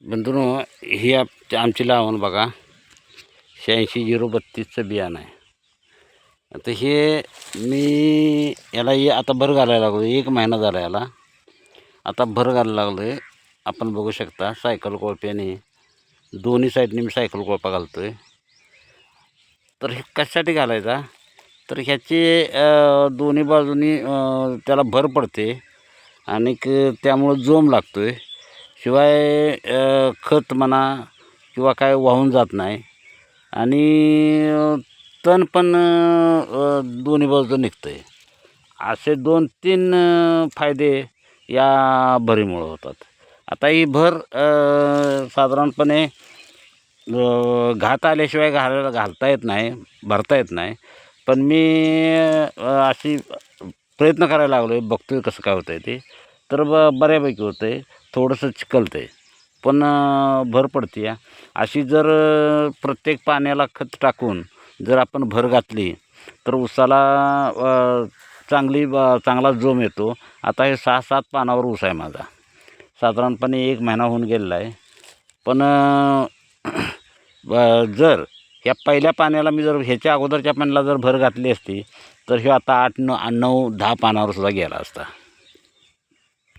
बंधूंनो, ही आमची लावण बघा 86-032चं बियाणं आहे. आता हे मी याला आता भर घालायला लागलो, 1 महिना झाला याला. आता भर घालायला लागलो आहे. आपण बघू शकता सायकल कोळप्याने दोन्ही साईडने मी सायकल कोळपा घालतो आहे. तर हे कशासाठी घालायचा, तर ह्याची दोन्ही बाजूनी त्याला भर पडते आणि त्यामुळं जोम लागतो आहे. शिवाय खत म्हणा किंवा काय वाहून जात नाही आणि तण पण दोन्ही बाजूचं निघतं आहे. असे 2-3 फायदे या भरीमुळं होतात. आता ही भर साधारणपणे घात आल्याशिवाय घालता येत नाही, भरता येत नाही. पण मी अशी प्रयत्न करायला लागलो आहे, बघतो आहे कसं काय होतं आहे ते. तर बऱ्यापैकी होतं आहे, थोडंसं चिखलतं आहे पण भर पडते आहे. अशी जर प्रत्येक पाण्याला खत टाकून जर आपण भर घातली तर ऊसाला चांगला जोम येतो. आता हे 6-7 पानावर ऊस आहे माझा, साधारणपणे 1 महिना होऊन गेलेला आहे. पण जर ह्या पहिल्या पाण्याला मी जर ह्याच्या अगोदरच्या पाण्याला जर भर घातली असती तर हे आता 8-9-10 पानावर सुद्धा गेला असता.